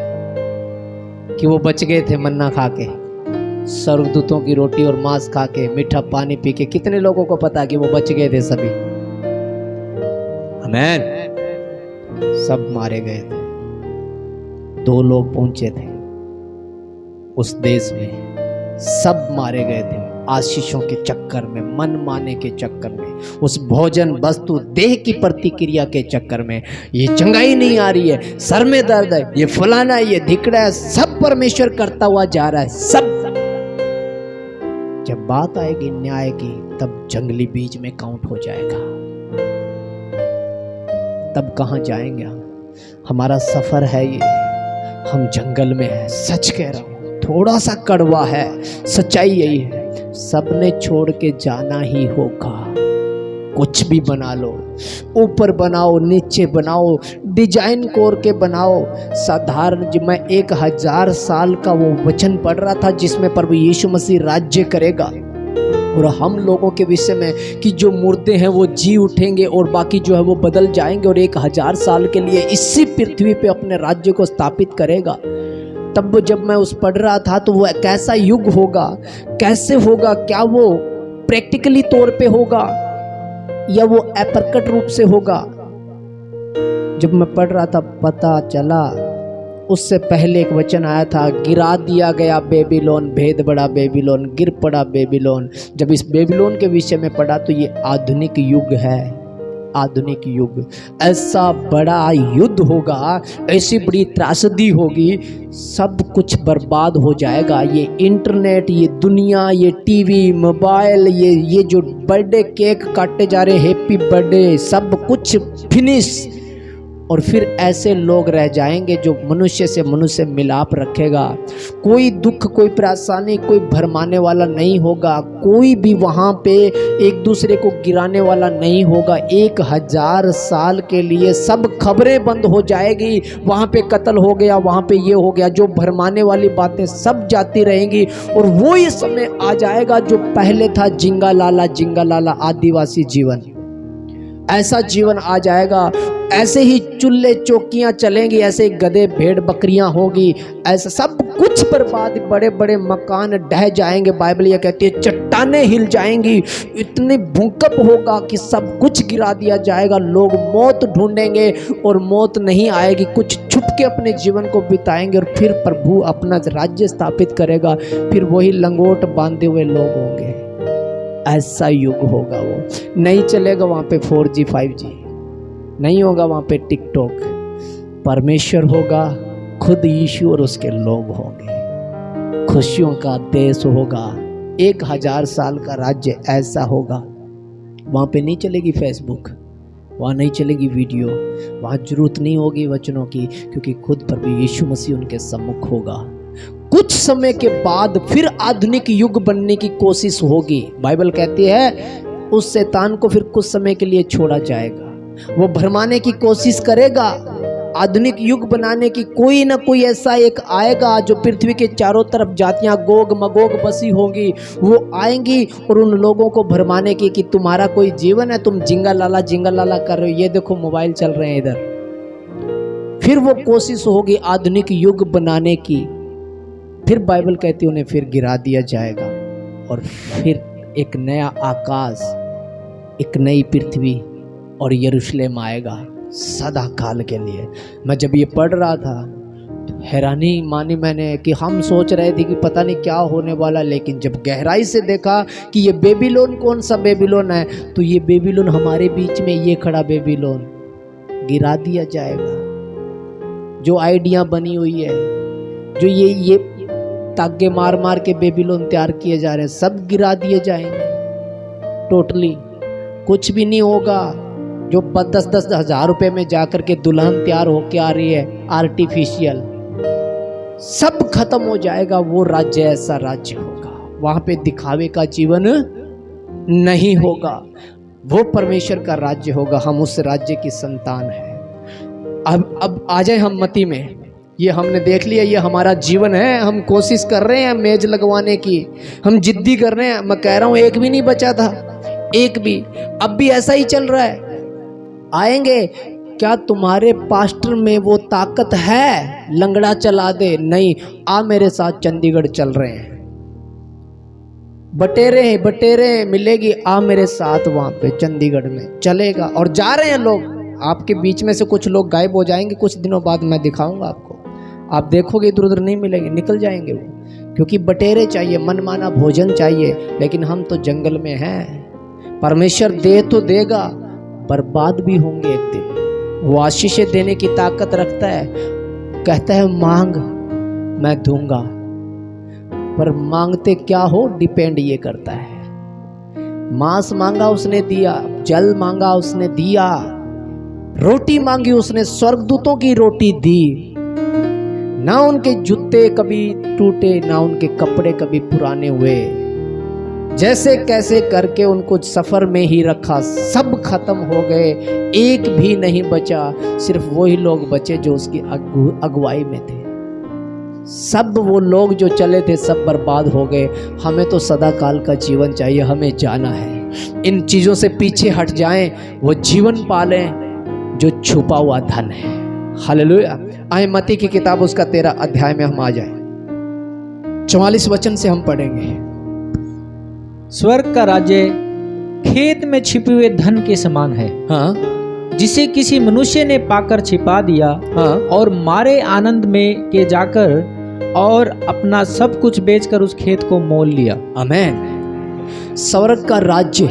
कि वो बच गए थे मन्ना खा के, स्वर्गदूतों की रोटी और मांस खा के, मीठा पानी पी के? कितने लोगों को पता है कि वो बच गए थे? सभी। आमीन। सब मारे गए थे। 2 लोग पहुंचे थे, उस देश में सब मारे गए थे आशीषों के चक्कर में, मन माने के चक्कर में, उस भोजन वस्तु देह की प्रतिक्रिया के चक्कर में। ये चंगाई नहीं आ रही है, सर में दर्द है, ये फलाना है, ये धिकड़ा है, सब परमेश्वर करता हुआ जा रहा है। सब जब बात आएगी न्याय की, तब जंगली बीज में काउंट हो जाएगा। तब कहां जाएंगे हम? हमारा सफर है ये, हम जंगल में हैं। सच कह रहा हूं, थोड़ा सा कड़वा है, सच्चाई यही है। सबने छोड़ के जाना ही होगा। कुछ भी बना लो, ऊपर बनाओ, नीचे बनाओ, डिजाइन कोर के बनाओ, साधारण। मैं 1000 साल का वो वचन पढ़ रहा था जिसमें प्रभु यीशु मसीह राज्य करेगा, और हम लोगों के विषय में कि जो मुर्दे हैं वो जी उठेंगे और बाकी जो है वो बदल जाएंगे, और 1000 साल के लिए इसी पृथ्वी पे अपने राज्य को स्थापित करेगा। तब जब मैं उस पढ़ रहा था तो वो कैसा युग होगा, कैसे होगा, क्या वो प्रैक्टिकली तौर पे होगा या वो अप्रकट रूप से होगा। जब मैं पढ़ रहा था पता चला, उससे पहले एक वचन आया था, गिरा दिया गया बेबीलोन, भेद बड़ा बेबीलोन, गिर पड़ा बेबीलोन। जब इस बेबीलोन के विषय में पढ़ा तो ये आधुनिक युग है, आधुनिक युग। ऐसा बड़ा युद्ध होगा, ऐसी बड़ी त्रासदी होगी, सब कुछ बर्बाद हो जाएगा। ये इंटरनेट, ये दुनिया, ये टीवी, मोबाइल, ये जो बर्थडे केक काटे जा रहे, हैप्पी बर्थडे, सब कुछ फिनिश। और फिर ऐसे लोग रह जाएंगे जो मनुष्य से मनुष्य मिलाप रखेगा। कोई दुख, कोई परेशानी, कोई भरमाने वाला नहीं होगा, कोई भी वहाँ पे एक दूसरे को गिराने वाला नहीं होगा। 1000 साल के लिए सब खबरें बंद हो जाएगी। वहाँ पे कत्ल हो गया, वहाँ पे ये हो गया, जो भरमाने वाली बातें सब जाती रहेंगी। और वो ही समय आ जाएगा जो पहले था, जिंगा लाला आदिवासी जीवन, ऐसा जीवन आ जाएगा। ऐसे ही चूल्हे चौकियां चलेंगी, ऐसे गधे भेड़ बकरियां होगी, ऐसा सब कुछ बर्बाद, बड़े बड़े मकान ढह जाएंगे। बाइबल ये कहती है चट्टानें हिल जाएंगी, इतनी भूकंप होगा कि सब कुछ गिरा दिया जाएगा। लोग मौत ढूंढेंगे और मौत नहीं आएगी, कुछ छुप के अपने जीवन को बिताएंगे, और फिर प्रभु अपना राज्य स्थापित करेगा। फिर वही लंगोट बांधे हुए लोग होंगे। ऐसा युग होगा। वो नहीं चलेगा वहाँ पे 4G 5G, नहीं होगा वहाँ पे टिकटॉक। परमेश्वर होगा, खुद यीशु और उसके लोग होंगे। खुशियों का देश होगा। 1000 साल का राज्य ऐसा होगा। वहाँ पे नहीं चलेगी फेसबुक, वहाँ नहीं चलेगी वीडियो, वहाँ जरूरत नहीं होगी वचनों की, क्योंकि खुद प्रभु यीशु मसीह उनके सम्मुख होगा। कुछ समय के बाद फिर आधुनिक युग बनने की कोशिश होगी। बाइबल कहती है उस शैतान को फिर कुछ समय के लिए छोड़ा जाएगा। वो भरमाने की कोशिश करेगा, आधुनिक युग बनाने की। कोई ना कोई ऐसा एक आएगा जो पृथ्वी के चारों तरफ जातियां गोग मगोग बसी होंगी, वो आएंगी और उन लोगों को भरमाने की कि तुम्हारा कोई जीवन है, तुम जिंगा लाला कर रहे हो, ये देखो मोबाइल चल रहे हैं इधर। फिर वो कोशिश होगी आधुनिक युग बनाने की। फिर बाइबल कहती है उन्हें फिर गिरा दिया जाएगा, और फिर एक नया आकाश, एक नई पृथ्वी और यरूशलेम आएगा सदा काल के लिए। मैं जब ये पढ़ रहा था तो हैरानी मानी मैंने कि हम सोच रहे थे कि पता नहीं क्या होने वाला, लेकिन जब गहराई से देखा कि ये बेबीलोन कौन सा बेबीलोन है, तो ये बेबीलोन हमारे बीच में ये खड़ा बेबीलोन गिरा दिया जाएगा। जो आइडिया बनी हुई है, जो ये तागे मार मार के बेबीलोन तैयार किए जा रहे हैं, सब गिरा दिए जाएंगे टोटली। कुछ भी नहीं होगा। जो 10-10 हज़ार रुपए में जाकर के दुल्हन तैयार होके आ रही है आर्टिफिशियल, सब खत्म हो जाएगा। वो राज्य ऐसा राज्य होगा, वहां पे दिखावे का जीवन नहीं होगा। वो परमेश्वर का राज्य होगा। हम उस राज्य की संतान है। अब आ जाए हम मती में। ये हमने देख लिया, ये हमारा जीवन है। हम कोशिश कर रहे हैं मेज लगवाने की, हम जिद्दी कर रहे हैं। मैं कह रहा हूं एक भी नहीं बचा था, एक भी। अब भी ऐसा ही चल रहा है। आएंगे क्या तुम्हारे पास्टर में वो ताकत है लंगड़ा चला दे? नहीं, आ मेरे साथ चंडीगढ़ चल रहे हैं, बटेरे मिलेगी, आ मेरे साथ वहां पे चंडीगढ़ में चलेगा। और जा रहे हैं लोग। आपके बीच में से कुछ लोग गायब हो जाएंगे कुछ दिनों बाद, मैं दिखाऊंगा आपको। आप देखोगे इधर उधर नहीं मिलेंगे, निकल जाएंगे वो। क्योंकि बटेरे चाहिए, मनमाना भोजन चाहिए। लेकिन हम तो जंगल में हैं। परमेश्वर दे तो देगा, बर्बाद भी होंगे एक दिन। वो आशीषें देने की ताकत रखता है, कहता है मांग मैं दूंगा, पर मांगते क्या हो डिपेंड ये करता है। मांस मांगा उसने दिया, जल मांगा उसने दिया, रोटी मांगी उसने स्वर्गदूतों की रोटी दी। ना उनके जूते कभी टूटे, ना उनके कपड़े कभी पुराने हुए। जैसे कैसे करके उनको सफर में ही रखा, सब खत्म हो गए, एक भी नहीं बचा। सिर्फ वही लोग बचे जो उसकी अगुवाई में थे। सब वो लोग जो चले थे सब बर्बाद हो गए। हमें तो सदा काल का जीवन चाहिए, हमें जाना है। इन चीजों से पीछे हट जाएं, वो जीवन पालें जो छुपा हुआ धन है। हालेलुया। आए मत्ती की किताब उसका 13 अध्याय में हम आ जाएं। 44 वचन से हम पढ़ेंगे। स्वर्ग का राज्य खेत में छिपे हुए धन के समान है, हाँ, जिसे किसी मनुष्य ने पाकर छिपा दिया, हाँ, और मारे आनंद में के जाकर और अपना सब कुछ बेचकर उस खेत को मोल लिया। आमेन। स्वर्ग का राज्य,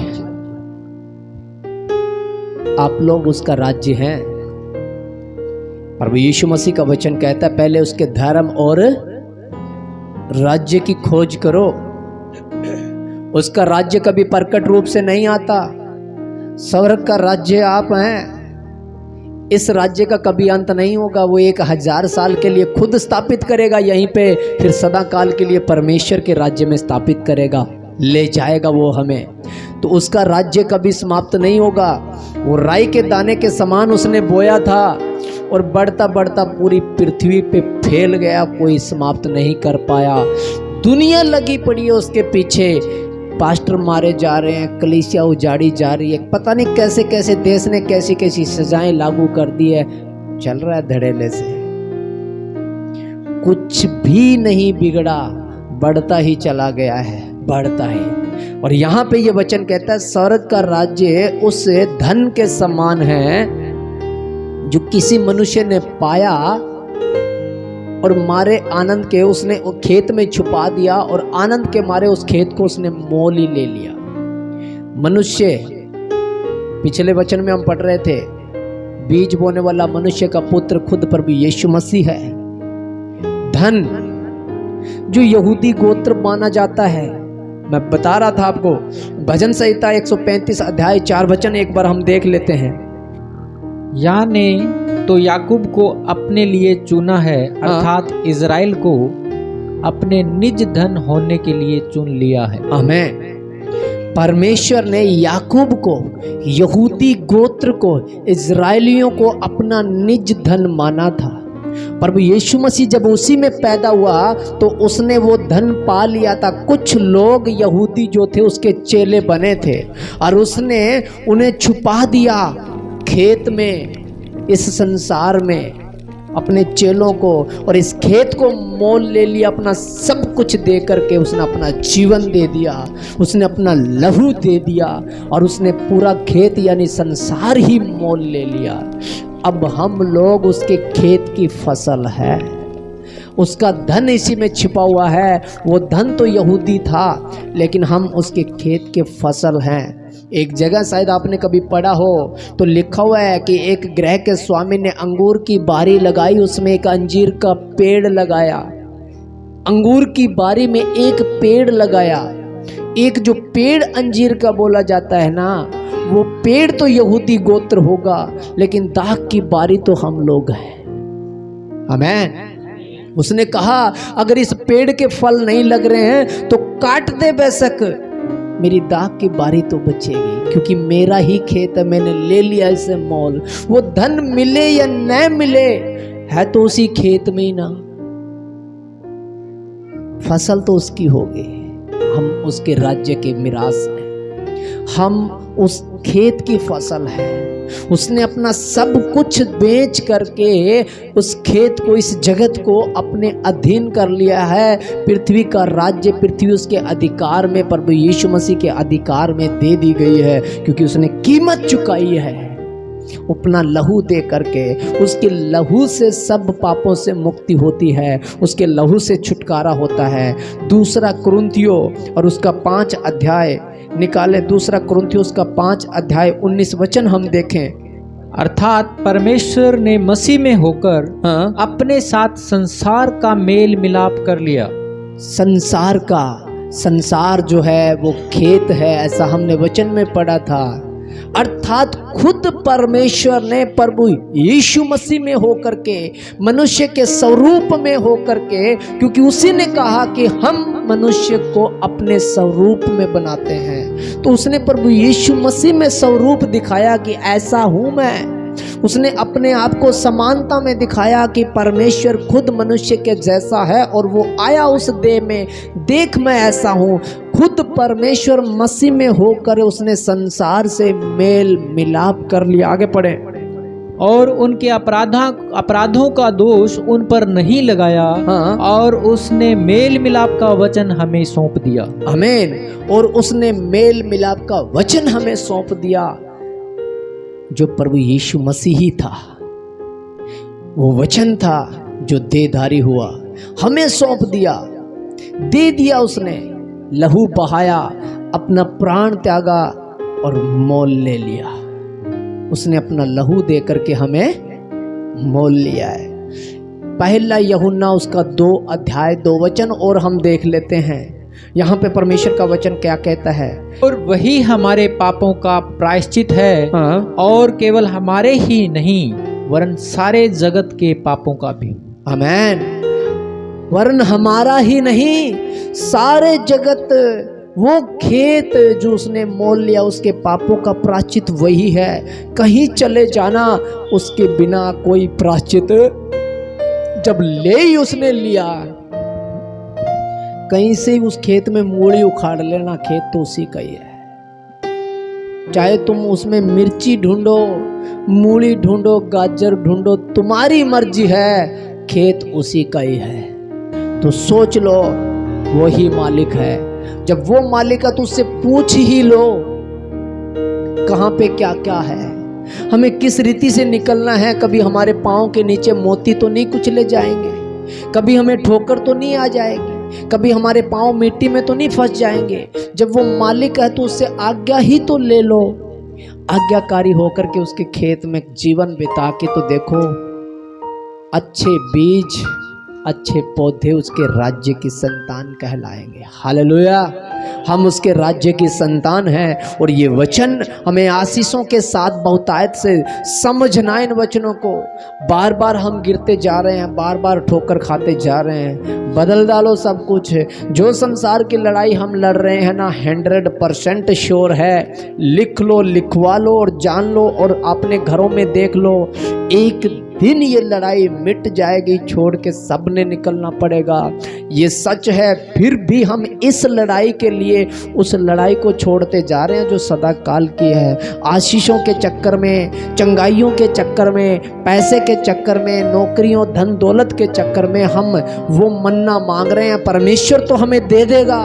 आप लोग उसका राज्य हैं। प्रभु यीशु मसीह का वचन कहता है पहले उसके धर्म और राज्य की खोज करो। उसका राज्य कभी प्रकट रूप से नहीं आता। स्वर्ग का राज्य आप हैं। इस राज्य का कभी अंत नहीं होगा। वो 1000 साल के लिए खुद स्थापित करेगा यहीं पे, फिर सदा काल के लिए परमेश्वर के राज्य में स्थापित करेगा, ले जाएगा वो हमें। तो उसका राज्य कभी समाप्त नहीं होगा। वो राई के दाने के समान उसने बोया था और बढ़ता बढ़ता पूरी पृथ्वी पे फैल गया, कोई समाप्त नहीं कर पाया। दुनिया लगी पड़ी है उसके पीछे, पास्टर मारे जा रहे हैं, कलीसिया उजाड़ी जा रही है, पता नहीं कैसे कैसे देश ने कैसी कैसी सजाएं लागू कर दी है, चल रहा है धड़ेले से। कुछ भी नहीं बिगड़ा, बढ़ता ही चला गया है, बढ़ता है। और यहाँ पे ये वचन कहता है स्वर्ग का राज्य उस धन के समान है जो किसी मनुष्य ने पाया और मारे आनंद के उसने खेत में छुपा दिया, और आनंद के मारे उस खेत को उसने मोल ही ले लिया। मनुष्य, पिछले वचन में हम पढ़ रहे थे, बीज बोने वाला मनुष्य का पुत्र खुद प्रभु यीशु मसीह है। धन जो यहूदी गोत्र माना जाता है, मैं बता रहा था आपको, भजन संहिता 135 अध्याय 4 वचन एक बार हम देख लेते हैं। याह ने तो याकूब को अपने लिए चुना है, अर्थात इज़राइल को अपने निज धन होने के लिए चुन लिया है। आमेन। परमेश्वर ने याकूब को, यहूदी गोत्र को, इज़राइलियों को अपना निज धन माना था। प्रभु यीशु मसीह जब उसी में पैदा हुआ तो उसने वो धन पा लिया था। कुछ लोग यहूदी जो थे उसके चेले बने थे और उसने उन्हें छुपा दिया खेत में, इस संसार में, अपने चेलों को, और इस खेत को मोल ले लिया। अपना सब कुछ दे करके उसने अपना जीवन दे दिया, उसने अपना लहू दे दिया और उसने पूरा खेत यानी संसार ही मोल ले लिया। अब हम लोग उसके खेत की फसल है, उसका धन इसी में छिपा हुआ है। वो धन तो यहूदी था लेकिन हम उसके खेत के फसल हैं। एक जगह शायद आपने कभी पढ़ा हो तो लिखा हुआ है कि एक गृह के स्वामी ने अंगूर की बारी लगाई, उसमें एक अंजीर का पेड़ लगाया। अंगूर की बारी में एक पेड़ लगाया। एक जो पेड़ अंजीर का बोला जाता है ना, वो पेड़ तो यहूदी गोत्र होगा लेकिन दाख की बारी तो हम लोग हैं। आमीन। उसने कहा अगर इस पेड़ के फल नहीं लग रहे हैं तो काट दे बेशक, मेरी दाख की बारी तो बचेगी, क्योंकि मेरा ही खेत है, मैंने ले लिया इसे मोल। वो धन मिले या न मिले, है तो उसी खेत में ही ना, फसल तो उसकी होगी। हम उसके राज्य के मिरास हैं, हम उस खेत की फसल है। उसने अपना सब कुछ बेच करके उस खेत को, इस जगत को अपने अधीन कर लिया है। पृथ्वी का राज्य, पृथ्वी उसके अधिकार में, प्रभु यीशु मसीह के अधिकार में दे दी गई है, क्योंकि उसने कीमत चुकाई है। अपना लहू दे करके, उसके लहू से सब पापों से मुक्ति होती है, उसके लहू से छुटकारा होता है। दूसरा कुरिन्थियों और उसका 5 अध्याय निकाले, दूसरा कुरिन्थियों उसका 5 अध्याय 19 वचन हम देखें। अर्थात परमेश्वर ने मसीह में होकर अपने साथ संसार का मेल मिलाप कर लिया। संसार का, संसार जो है वो खेत है, ऐसा हमने वचन में पढ़ा था। अर्थात खुद परमेश्वर ने प्रभु यीशु मसीह में होकर के, मनुष्य के स्वरूप में होकर के, क्योंकि उसी ने कहा कि हम मनुष्य को अपने स्वरूप में बनाते हैं, तो उसने प्रभु यीशु मसीह में स्वरूप दिखाया कि ऐसा हूं मैं। उसने अपने आप को समानता में दिखाया कि परमेश्वर खुद मनुष्य के जैसा है और वो आया उस देह में, देख मैं ऐसा हूँ। खुद परमेश्वर मसीह में होकर उसने संसार से मेल मिलाप कर लिया। आगे पढ़े। और उनके अपराधों का दोष उन पर नहीं लगाया, और उसने मेल मिलाप का वचन हमें सौंप दिया। आमीन। और उसने मेल मिलाप का वचन हमें सौंप दिया, जो प्रभु यीशु मसीह ही था। वो वचन था जो देहधारी हुआ, हमें सौंप दिया, दे दिया। उसने लहू बहाया, अपना प्राण त्यागा और मोल ले लिया। उसने अपना लहू दे करके हमें मोल लिया है। पहला यूहन्ना उसका 2 अध्याय 2 वचन और हम देख लेते हैं। यहाँ पे परमेश्वर का वचन क्या कहता है? और वही हमारे पापों का प्रायश्चित है, और केवल हमारे ही नहीं वरन सारे जगत के पापों का भी। आमीन। वरन हमारा ही नहीं, सारे जगत, वो खेत जो उसने मोल लिया, उसके पापों का प्रायश्चित वही है। कहीं चले जाना उसके बिना कोई प्रायश्चित, जब ले ही उसने लिया, कहीं से उस खेत में मूली उखाड़ लेना, खेत तो उसी का ही है। चाहे तुम उसमें मिर्ची ढूंढो, मूली ढूंढो, गाजर ढूंढो, तुम्हारी मर्जी है, खेत उसी का ही है। तो सोच लो वही मालिक है। जब वो मालिक है तो उससे पूछ ही लो कहाँ पे क्या क्या है, हमें किस रीति से निकलना है। कभी हमारे पाँव के नीचे मोती तो नहीं कुचले जाएंगे, कभी हमें ठोकर तो नहीं आ जाएगी, कभी हमारे पाँव मिट्टी में तो नहीं फंस जाएंगे। जब वो मालिक है तो उससे आज्ञा ही तो ले लो, आज्ञाकारी होकर के उसके खेत में जीवन बिता के तो देखो, अच्छे बीज, अच्छे पौधे उसके राज्य की संतान कहलाएंगे। हालेलुया। हम उसके राज्य की संतान हैं। और ये वचन हमें आशीषों के साथ बहुतायत से समझना। इन वचनों को बार बार हम गिरते जा रहे हैं, बार बार ठोकर खाते जा रहे हैं। बदल डालो सब कुछ। जो संसार की लड़ाई हम लड़ रहे हैं ना, 100% श्योर है, लिख लो, लिखवा लो और जान लो और अपने घरों में देख लो, एक दिन ये लड़ाई मिट जाएगी, छोड़ के सबने निकलना पड़ेगा। ये सच है। फिर भी हम इस लड़ाई के लिए उस लड़ाई को छोड़ते जा रहे हैं जो सदा काल की है। आशीषों के चक्कर में, चंगाइयों के चक्कर में, पैसे के चक्कर में, नौकरियों धन दौलत के चक्कर में हम वो मन्ना मांग रहे हैं। परमेश्वर तो हमें दे देगा।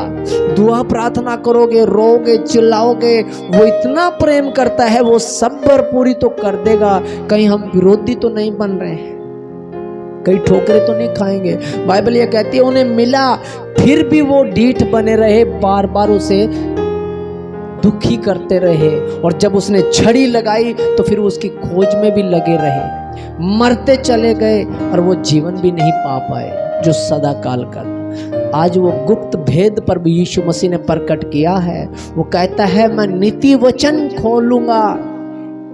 दुआ प्रार्थना करोगे, रोगे, चिल्लाओगे, वो इतना प्रेम करता है, वो सब भरपूरी तो कर देगा। कहीं हम विरोधी तो नहीं बन रहे हैं, कई ठोकरे तो नहीं खाएंगे। बाइबल ये कहती है उन्हें मिला फिर भी वो ढीठ बने रहे, बार बार उसे दुखी करते रहे। और जब उसने छड़ी लगाई तो फिर उसकी खोज में भी लगे रहे, मरते चले गए और वो जीवन भी नहीं पा पाए जो सदा काल का। आज वो गुप्त भेद पर भी यीशु मसीह ने प्रकट किया है। वो कहता है मैं नीति वचन खोलूंगा,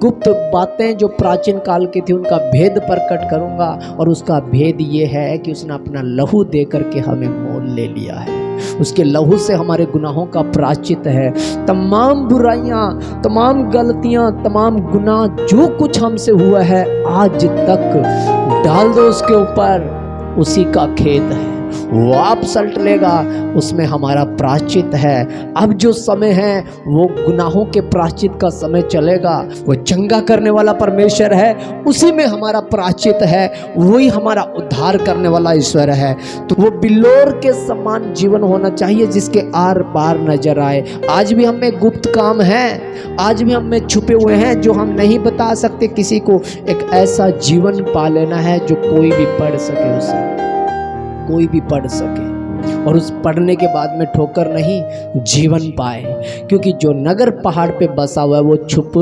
गुप्त बातें जो प्राचीन काल की थी उनका भेद प्रकट करूंगा। और उसका भेद ये है कि उसने अपना लहू दे करके हमें मोल ले लिया है। उसके लहू से हमारे गुनाहों का प्रायश्चित है। तमाम बुराइयां, तमाम गलतियां, तमाम गुनाह जो कुछ हमसे हुआ है आज तक डाल दो उसके ऊपर, उसी का खेत है। वो आप सल्ट लेगा, उसमें हमारा प्रायश्चित है। अब जो समय है वो गुनाहों के प्रायश्चित का समय चलेगा। वो चंगा करने वाला परमेश्वर है, उसी में हमारा प्रायश्चित है, वही हमारा उद्धार करने वाला ईश्वर है। तो वो बिल्लोर के समान जीवन होना चाहिए जिसके आर पार नजर आए। आज भी हम में गुप्त काम है, आज भी हम में छुपे हुए हैं जो हम नहीं बता सकते किसी को। एक ऐसा जीवन पा लेना है जो कोई भी पढ़ सके, उसे कोई भी पढ़ सके और उस पढ़ने के बाद में ठोकर नहीं, जीवन पाए। क्योंकि जो नगर पहाड़ पे बसा हुआ है वो छुप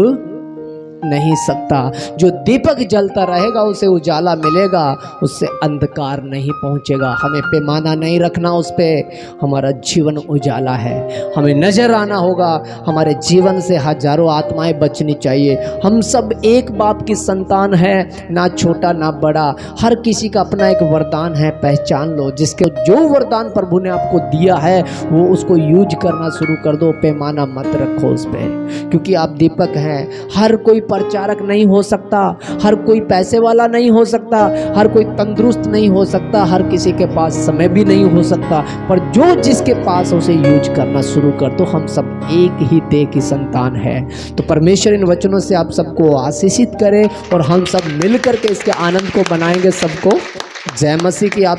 नहीं सकता। जो दीपक जलता रहेगा उसे उजाला मिलेगा, उससे अंधकार नहीं पहुंचेगा। हमें पैमाना नहीं रखना उस पे, हमारा जीवन उजाला है। हमें नजर आना होगा, हमारे जीवन से हजारों आत्माएं बचनी चाहिए। हम सब एक बाप की संतान है, ना छोटा ना बड़ा। हर किसी का अपना एक वरदान है, पहचान लो। जिसके जो वरदान प्रभु ने आपको दिया है वो उसको यूज करना शुरू कर दो, पैमाना मत रखो उस पर। क्योंकि आप दीपक हैं। हर कोई प्रचारक नहीं हो सकता, हर कोई पैसे वाला नहीं हो सकता, हर कोई तंदुरुस्त नहीं हो सकता, हर किसी के पास समय भी नहीं हो सकता। पर जो जिसके पास उसे यूज करना शुरू कर दो। हम सब एक ही देह की संतान है। तो परमेश्वर इन वचनों से आप सबको आशीषित करे और हम सब मिल करके इसके आनंद को बनाएंगे। सबको जय मसीह की। आप